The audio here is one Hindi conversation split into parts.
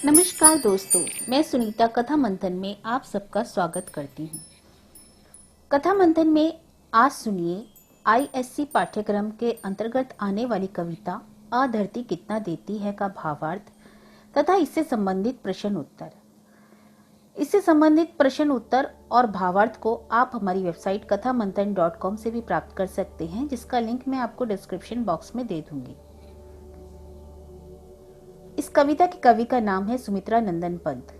नमस्कार दोस्तों, मैं सुनीता कथा मंथन में आप सबका स्वागत करती हूँ। कथा मंथन में आज सुनिए आईएससी पाठ्यक्रम के अंतर्गत आने वाली कविता आ धरती कितना देती है का भावार्थ तथा इससे संबंधित प्रश्न उत्तर और भावार्थ को आप हमारी वेबसाइट kathamantan.com से भी प्राप्त कर सकते हैं, जिसका लिंक मैं आपको डिस्क्रिप्शन बॉक्स में दे दूंगी। इस कविता के कवि का नाम है सुमित्रा नंदन पंत।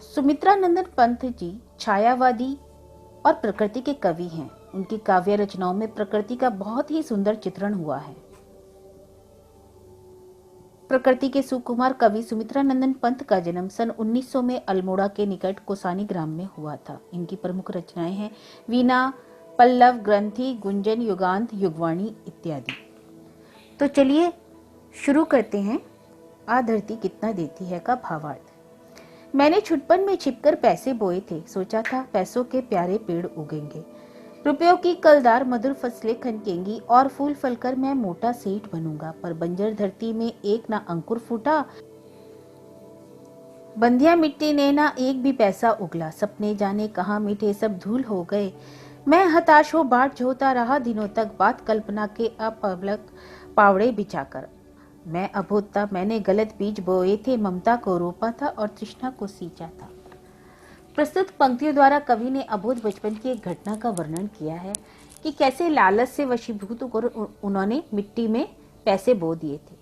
सुमित्रा नंदन पंत जी छायावादी और प्रकृति के कवि हैं। उनकी काव्य रचनाओं में प्रकृति का बहुत ही सुंदर चित्रण हुआ है। प्रकृति के सुकुमार कवि सुमित्रा नंदन पंत का जन्म सन 1900 में अल्मोड़ा के निकट कोसानी ग्राम में हुआ था। इनकी प्रमुख रचनाएं हैं वीणा, पल्लव, ग्रंथि, गुंजन, युगांत, युगवाणी इत्यादि। तो चलिए शुरू करते हैं। आ धरती कितना देती है का भावार्थ। मैंने छुटपन में छिपकर पैसे बोए थे, सोचा था पैसों के प्यारे पेड़ उगेंगे, रुपयों की कलदार मधुर फसलें खनकेंगी और फूल फलकर मैं मोटा सेठ बनूंगा। पर बंजर धरती में एक ना अंकुर फूटा, बंधिया मिट्टी ने ना एक भी पैसा उगला। सपने जाने कहाँ मिटे, सब धूल हो गए। मैं हताश हो बाट जोता रहा दिनों तक, बात कल्पना के अपलक पावड़े बिछाकर। मैं अबोध था, मैंने गलत बीज बोए थे, ममता को रोपा था और तृष्णा को सींचा था। प्रस्तुत पंक्तियों द्वारा कवि ने अबोध बचपन की एक घटना का वर्णन किया है कि कैसे लालच से वशीभूत होकर उन्होंने मिट्टी में पैसे बो दिए थे।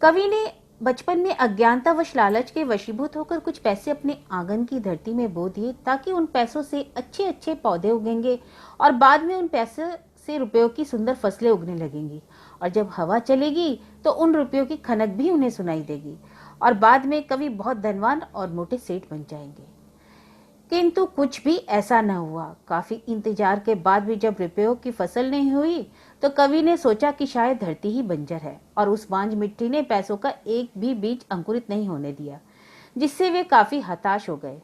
कवि ने बचपन में अज्ञानतावश लालच के वशीभूत होकर कुछ पैसे अपने आंगन की धरती में बो दिए, ताकि उन पैसों से अच्छे अच्छे पौधे उगेंगे और बाद में उन पैसों से रुपयों की सुंदर फसलें उगने लगेंगी। और जब हवा चलेगी तो उन रुपयों की खनक भी उन्हें सुनाई देगी और बाद में कवि बहुत धनवान और मोटे सेठ बन जाएंगे। किंतु कुछ भी ऐसा न हुआ। काफी इंतजार के बाद भी जब रुपयों की फसल नहीं हुई तो कवि ने सोचा कि शायद धरती ही बंजर है और उस बांझ मिट्टी ने पैसों का एक भी बीज अंकुरित नहीं होने दिया, जिससे वे काफी हताश हो गए।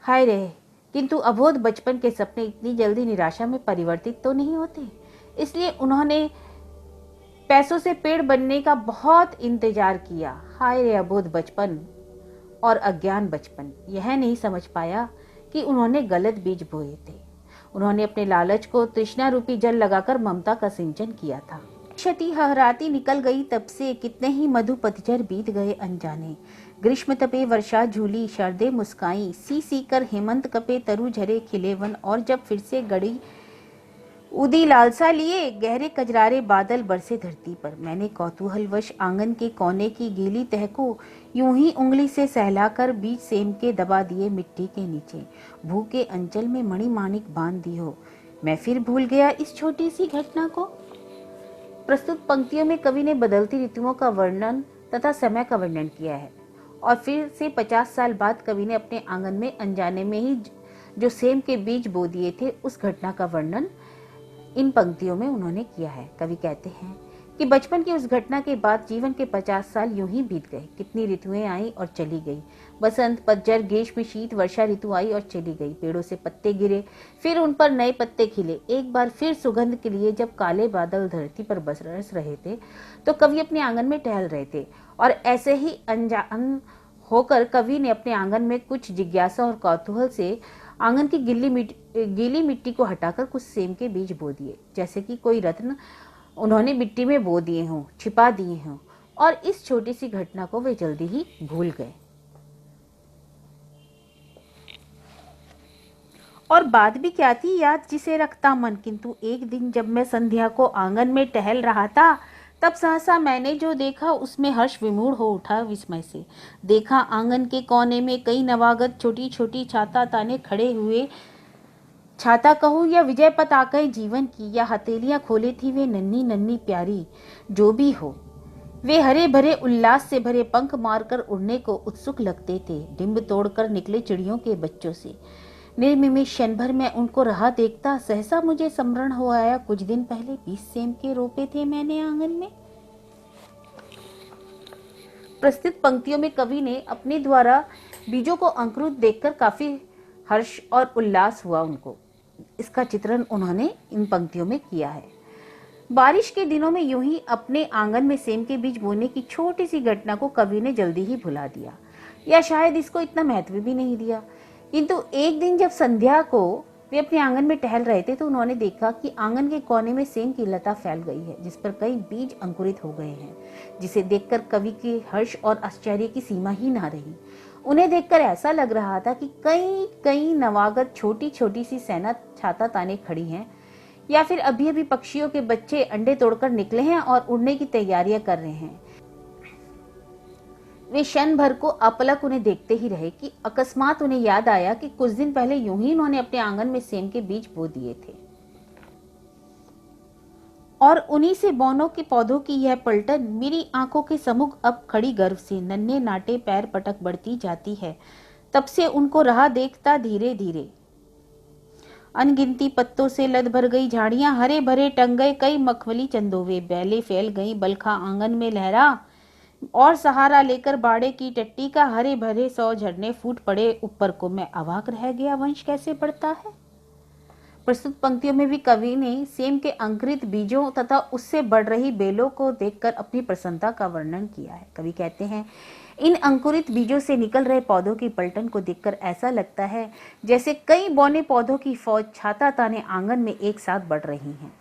हाय रे, किंतु अबोध बचपन के सपने इतनी जल्दी निराशा में परिवर्तित तो नहीं होते। इसलिए उन्होंने पैसों से पेड़ बनने का बहुत इंतजार किया। हाय रे अबोध बचपन और अज्ञान बचपन, यह नहीं समझ पाया कि उन्होंने गलत बीज बोए थे। उन्होंने अपने लालच को तृष्णा रूपी जल लगाकर ममता का सिंचन किया था। क्षति हहराती निकल गई तब से, कितने ही मधु पतझर बीत गए अनजाने। ग्रीष्म तपे वर्षा झूली, शरदे मुस्काई, सी सी कर हेमंत कपे, तरु झरे खिले वन। और जब फिर से गड़ी उदी लालसा लिए, गहरे कजरारे बादल बरसे धरती पर। मैंने कौतूहलवश आंगन के कोने की गीली तह को यूं ही उंगली से सहलाकर बीज सेम के दबा दिए मिट्टी के नीचे। भूखे अंचल में मणिमाणिक बांध दी हो, मैं फिर भूल गया इस छोटी सी घटना को। प्रस्तुत पंक्तियों में कवि ने बदलती ऋतुओं का वर्णन तथा समय का वर्णन किया है और फिर से 50 साल बाद कवि ने अपने आंगन में अनजाने में ही जो सेम के बीज बो दिए थे, उस घटना का वर्णन इन पंक्तियों में उन्होंने किया है। कवि कहते हैं कि बचपन की उस घटना के बाद जीवन के 50 साल यूं ही बीत गए। कितनी ऋतुएं आई और चली गई। बसंत, पतझड़, ग्रीष्म, शीत, वर्षा ऋतु आई और चली गई। पेड़ों से पत्ते गिरे, फिर उन पर नए पत्ते खिले। एक बार फिर सुगंध के लिए जब काले बादल धरती पर बरस रहे थे तो कवि अपने आंगन में टहल रहे थे और ऐसे ही अनजान होकर कवि ने अपने आंगन में कुछ जिज्ञासा और कौतूहल से आंगन की गीली मिट्टी को हटाकर कुछ सेम के बीज बो दिए, जैसे कि कोई रत्न उन्होंने मिट्टी में बो दिए हों, छिपा दिए हों। और इस छोटी सी घटना को वे जल्दी ही भूल गए। और बात भी क्या थी याद जिसे रखता मन। किंतु एक दिन जब मैं संध्या को आंगन में टहल रहा था, तब सहसा मैंने जो देखा उसमें हर्ष विमूढ़ हो उठा विस्मय से। देखा आंगन के कोने में कई नवागत छोटी छोटी छाता ताने खड़े हुए। छाता कहूँ या विजय पताकाएं जीवन की, या हथेलियां खोले थी वे नन्ही नन्ही प्यारी, जो भी हो। वे हरे भरे उल्लास से भरे पंख मारकर उड़ने को उत्सुक लगते थे, डिंब तोड़कर निकले चिड़ियों के बच्चों से। निर्मित क्षण भर में उनको रहा देखता, सहसा मुझे स्मरण हो आया कुछ दिन पहले 20 सेम के रोपे थे मैंने आंगन में। प्रस्तुत पंक्तियों में कवि ने अपने द्वारा बीजों को अंकुरित देखकर काफी हर्ष और उल्लास हुआ उनको। इसका चित्रण उन्होंने इन पंक्तियों में किया है। बारिश के दिनों में यूं ही अपने आंगन में सेम के बीज बोने की छोटी सी घटना को कवि ने जल्दी ही भुला दिया, या शायद इसको इतना महत्व भी नहीं दिया। किंतु एक दिन जब संध्या को वे अपने आंगन में टहल रहे थे तो उन्होंने देखा कि आंगन के कोने में सेम की लता फैल गई है, जिस पर कई बीज अंकुरित हो गए हैं, जिसे देखकर कवि के हर्ष और आश्चर्य की सीमा ही ना रही। उन्हें देखकर ऐसा लग रहा था कि कई कई नवागत छोटी छोटी सी सेना छाता ताने खड़ी हैं, या फिर अभी अभी पक्षियों के बच्चे अंडे तोड़कर निकले हैं और उड़ने की तैयारियां कर रहे हैं। वे क्षण भर को अपलक उन्हें देखते ही रहे कि अकस्मात उन्हें याद आया कि कुछ दिन पहले यूं ही उन्होंने अपने आंगन में सेम के बीज बो दिए थे, और उन्हीं से बौनों के पौधों की यह पलटन मेरी आंखों के सम्मुख अब खड़ी गर्व से नन्हे नाटे पैर पटक बढ़ती जाती है। तब से उनको रहा देखता धीरे धीरे अनगिनती पत्तों से लद भर गई झाड़ियां, हरे भरे टंग गए कई मखमली चंदोवे, बैले फैल गई, बलखा आंगन में लहरा, और सहारा लेकर बाड़े की टट्टी का हरे भरे 100 झरने फूट पड़े ऊपर को। मैं अवाक रह गया, वंश कैसे बढ़ता है। प्रस्तुत पंक्तियों में भी कवि ने सेम के अंकुरित बीजों तथा उससे बढ़ रही बेलों को देखकर अपनी प्रसन्नता का वर्णन किया है। कवि कहते हैं, इन अंकुरित बीजों से निकल रहे पौधों की पलटन को देखकर ऐसा लगता है जैसे कई बौने पौधों की फौज छाता ताने आंगन में एक साथ बढ़ रही हैं,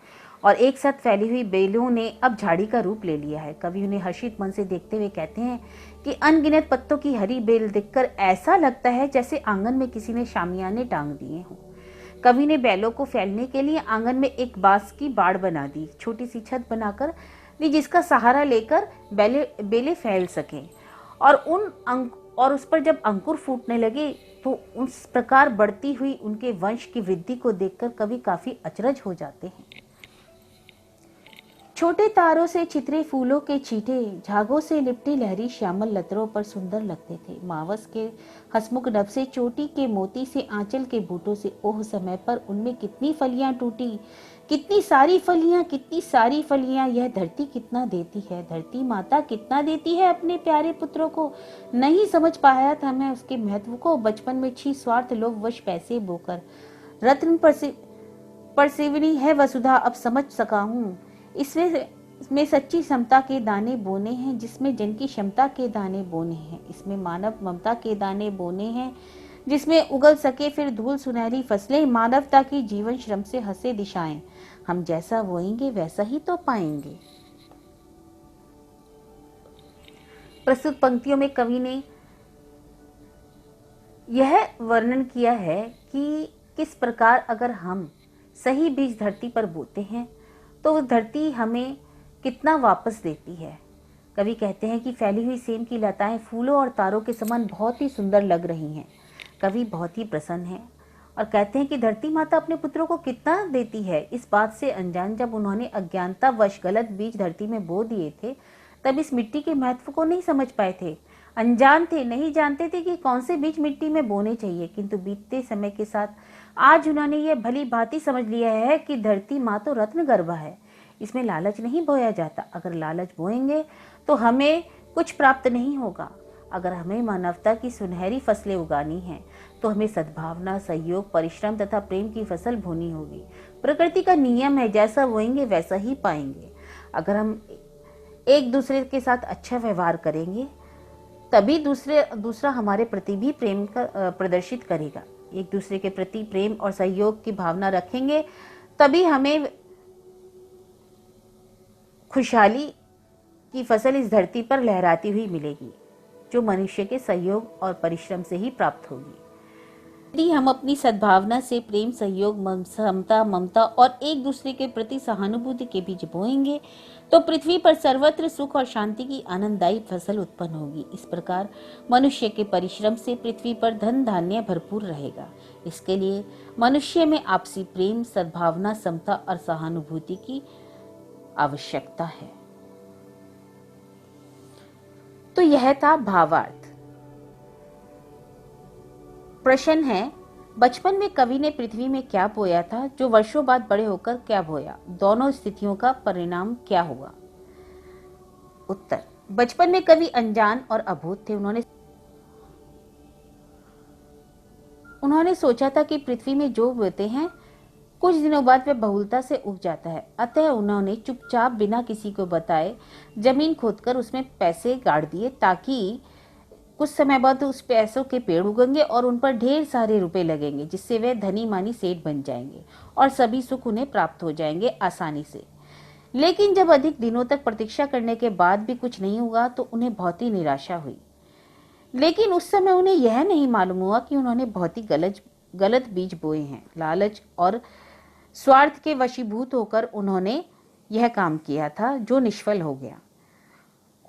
और एक साथ फैली हुई बेलों ने अब झाड़ी का रूप ले लिया है। कवि उन्हें हर्षित मन से देखते हुए कहते हैं कि अनगिनत पत्तों की हरी बेल देखकर ऐसा लगता है जैसे आंगन में किसी ने शामियाने टांग दिए हों। कवि ने बैलों को फैलने के लिए आंगन में एक बांस की बाड़ बना दी, छोटी सी छत बनाकर दी, जिसका सहारा लेकर बेले फैल सकें, और उस पर जब अंकुर फूटने लगे तो उस प्रकार बढ़ती हुई उनके वंश की वृद्धि को देखकर कवि काफी अचरज हो जाते हैं। छोटे तारों से छितरे फूलों के छींटे झागों से लिपटी लहरी श्यामल लतरों पर सुंदर लगते थे। मावस के हसमुख नभ से चोटी के मोती से आंचल के बूटों से ओह समय पर उनमें कितनी फलियां टूटी, कितनी सारी फलियां, कितनी सारी फलियां। यह धरती कितना देती है, धरती माता कितना देती है अपने प्यारे पुत्रों को। नहीं समझ पाया था मैं उसके महत्व को, बचपन में छी स्वार्थ लोभ वश पैसे बोकर। रत्न परसेवनी है वसुधा, अब समझ सका हूँ। इसमें सच्ची समता के दाने बोने हैं, जिसमें जन की क्षमता के दाने बोने हैं। इसमें मानव ममता के दाने बोने हैं, जिसमें उगल सके फिर धूल सुनहरी फसलें। मानवता की जीवन श्रम से हंसे दिशाएं, हम जैसा बोएंगे वैसा ही तो पाएंगे। प्रस्तुत पंक्तियों में कवि ने यह वर्णन किया है कि किस प्रकार अगर हम सही बीज धरती पर बोते हैं तो वो धरती हमें कितना वापस देती है। कवि कहते हैं कि फैली हुई सेम की लताएं फूलों और तारों के समान बहुत ही सुंदर लग रही हैं। कवि बहुत ही प्रसन्न हैं और कहते हैं कि धरती माता अपने पुत्रों को कितना देती है, इस बात से अनजान जब उन्होंने अज्ञानतावश गलत बीज धरती में बो दिए थे, तब इस मिट्टी के महत्व को नहीं समझ पाए थे। अनजान थे, नहीं जानते थे कि कौन से बीज मिट्टी में बोने चाहिए। किंतु बीतते समय के साथ आज उन्होंने ये भली भांति समझ लिया है कि धरती माँ तो रत्न गर्भा है, इसमें लालच नहीं बोया जाता। अगर लालच बोएंगे तो हमें कुछ प्राप्त नहीं होगा। अगर हमें मानवता की सुनहरी फसलें उगानी हैं तो हमें सद्भावना, सहयोग, परिश्रम तथा प्रेम की फसल बोनी होगी। प्रकृति का नियम है, जैसा बोएंगे वैसा ही पाएंगे। अगर हम एक दूसरे के साथ अच्छा व्यवहार करेंगे तभी दूसरा हमारे प्रति भी प्रेम का प्रदर्शित करेगा। एक दूसरे के प्रति प्रेम और सहयोग की भावना रखेंगे तभी हमें खुशहाली की फसल इस धरती पर लहराती हुई मिलेगी, जो मनुष्य के सहयोग और परिश्रम से ही प्राप्त होगी। यदि हम अपनी सद्भावना से प्रेम, सहयोग, समता, ममता और एक दूसरे के प्रति सहानुभूति के बीज बोएंगे तो पृथ्वी पर सर्वत्र सुख और शांति की आनंददायी फसल उत्पन्न होगी। इस प्रकार मनुष्य के परिश्रम से पृथ्वी पर धन धान्य भरपूर रहेगा। इसके लिए मनुष्य में आपसी प्रेम, सद्भावना, समता और सहानुभूति की आवश्यकता है। तो यह था भावार्थ। प्रश्न है, बचपन में कवि ने पृथ्वी में क्या बोया था जो वर्षों बाद बड़े होकर क्या बोया? दोनों स्थितियों का परिणाम क्या हुआ? उत्तर, बचपन में कवि अनजान और अबोध थे। उन्होंने सोचा था कि पृथ्वी में जो बोते हैं कुछ दिनों बाद वह बहुलता से उग जाता है। अतः उन्होंने चुपचाप बिना किसी को बताए जमीन खोदकर उसमें पैसे गाड़ दिए, ताकि कुछ समय बाद उस पैसों के पेड़ उगेंगे और उन पर ढेर सारे रुपए लगेंगे, जिससे वे धनी मानी सेठ बन जाएंगे और सभी सुख उन्हें प्राप्त हो जाएंगे आसानी से। लेकिन जब अधिक दिनों तक प्रतीक्षा करने के बाद भी कुछ नहीं हुआ तो उन्हें बहुत ही निराशा हुई। लेकिन उस समय उन्हें यह नहीं मालूम हुआ कि उन्होंने बहुत ही गलत बीज बोए हैं। लालच और स्वार्थ के वशीभूत होकर उन्होंने यह काम किया था जो निष्फल हो गया।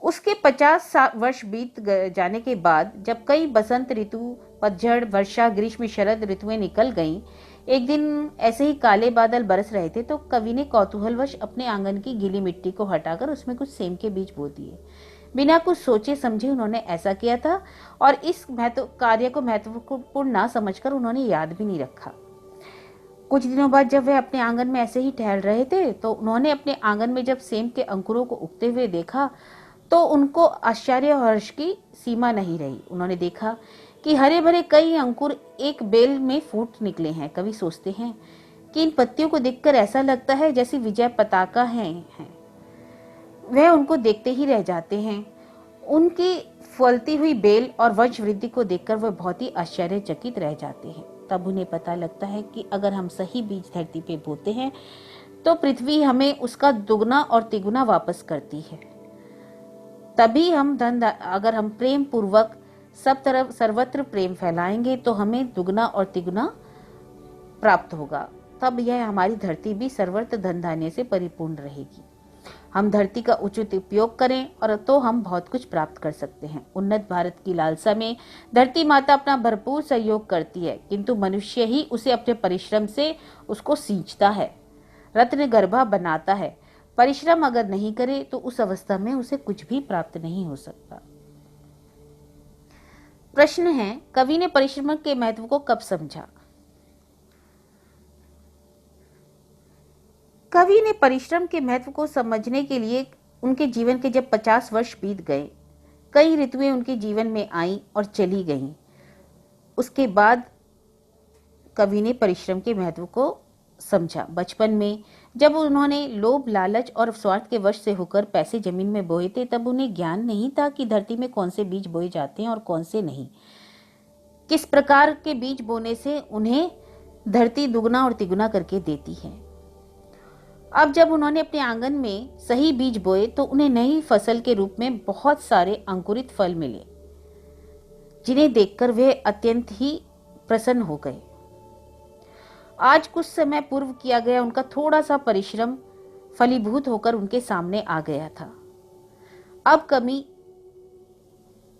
उसके 50 वर्ष बीत जाने के बाद जब कई बसंत ऋतु, पतझड़, वर्षा, ग्रीष्म, शरद ऋतुएं निकल गईं, एक दिन ऐसे ही काले बादल बरस रहे थे तो कवि ने कौतूहलवश अपने आंगन की गीली मिट्टी को हटाकर उसमें कुछ सेम के बीज बो दिए। बिना कुछ सोचे समझे उन्होंने ऐसा किया था और इस कार्य को महत्वपूर्ण ना समझकर उन्होंने याद भी नहीं रखा। कुछ दिनों बाद जब वे अपने आंगन में ऐसे ही टहल रहे थे तो उन्होंने अपने आंगन में जब सेम के अंकुरों को उगते हुए देखा तो उनको आश्चर्य और हर्ष की सीमा नहीं रही। उन्होंने देखा कि हरे भरे कई अंकुर एक बेल में फूट निकले हैं। कवि सोचते हैं कि इन पत्तियों को देखकर ऐसा लगता है जैसी विजय पताका है। वह उनको देखते ही रह जाते हैं। उनकी फलती हुई बेल और वंश वृद्धि को देखकर वह बहुत ही आश्चर्यचकित रह जाते हैं। तब उन्हें पता लगता है कि अगर हम सही बीज धरती पे बोते हैं तो पृथ्वी हमें उसका दुगना और तिगुना वापस करती है। तभी अगर हम प्रेम पूर्वक सब तरफ सर्वत्र प्रेम फैलाएंगे तो हमें दुगना और तिगुना प्राप्त होगा। तब यह हमारी धरती भी सर्वत्र धन धान्य से परिपूर्ण रहेगी। हम धरती का उचित उपयोग करें और तो हम बहुत कुछ प्राप्त कर सकते हैं। उन्नत भारत की लालसा में धरती माता अपना भरपूर सहयोग करती है, किंतु मनुष्य ही उसे अपने परिश्रम से उसको सींचता है, रत्न गर्भा बनाता है। परिश्रम अगर नहीं करे तो उस अवस्था में उसे कुछ भी प्राप्त नहीं हो सकता। प्रश्न है, कवि ने परिश्रम के महत्व को कब समझा? कवि ने परिश्रम के महत्व को समझने के लिए उनके जीवन के जब 50 वर्ष बीत गए, कई ऋतुएं उनके जीवन में आईं और चली गईं, उसके बाद कवि ने परिश्रम के महत्व को समझा। बचपन में जब उन्होंने लोभ, लालच और स्वार्थ के वश से होकर पैसे जमीन में बोए थे, तब उन्हें ज्ञान नहीं था कि धरती में कौन से बीज बोए जाते हैं और कौन से नहीं। किस प्रकार के बीज बोने से उन्हें धरती दुगना और तिगुना करके देती है। अब जब उन्होंने अपने आंगन में सही बीज बोए तो उन्हें नई फसल के रूप में बहुत सारे अंकुरित फल मिले, जिन्हें देखकर वे अत्यंत ही प्रसन्न हो गए। आज कुछ समय पूर्व किया गया उनका थोड़ा सा परिश्रम फलीभूत होकर उनके सामने आ गया था।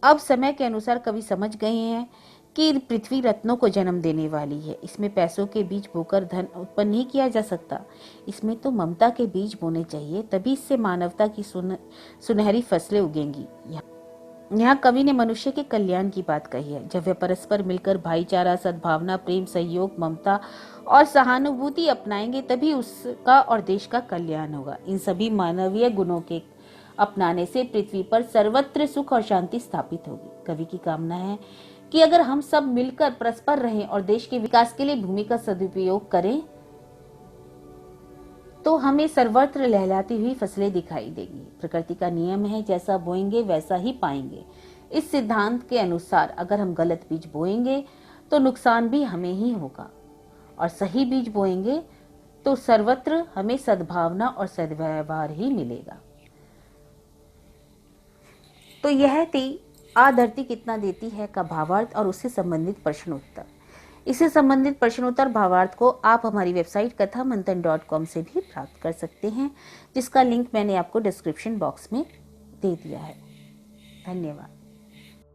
अब समय के अनुसार कवि समझ गए हैं कि पृथ्वी रत्नों को जन्म देने वाली है। इसमें पैसों के बीज बोकर धन उत्पन्न नहीं किया जा सकता। इसमें तो ममता के बीज बोने चाहिए, तभी इससे मानवता की सुनहरी फसलें उगेंगी। यहाँ कवि ने मनुष्य के कल्याण की बात कही है। जब वे परस्पर मिलकर भाईचारा, सद्भावना, प्रेम, सहयोग, ममता और सहानुभूति अपनाएंगे तभी उसका और देश का कल्याण होगा। इन सभी मानवीय गुणों के अपनाने से पृथ्वी पर सर्वत्र सुख और शांति स्थापित होगी। कवि की कामना है कि अगर हम सब मिलकर परस्पर रहें और देश के विकास के लिए भूमि का सदुपयोग करें तो हमें सर्वत्र लहलाती हुई फसलें दिखाई देगी। प्रकृति का नियम है, जैसा बोएंगे वैसा ही पाएंगे। इस सिद्धांत के अनुसार अगर हम गलत बीज बोएंगे तो नुकसान भी हमें ही होगा और सही बीज बोएंगे तो सर्वत्र हमें सद्भावना और सद्व्यवहार ही मिलेगा। तो यह थी आ धरती कितना देती है का भावार्थ और उससे संबंधित प्रश्नोत्तर। इससे संबंधित प्रश्नोत्तर भावार्थ को आप हमारी वेबसाइट कथामंथन.com से भी प्राप्त कर सकते हैं, जिसका लिंक मैंने आपको डिस्क्रिप्शन बॉक्स में दे दिया है। धन्यवाद।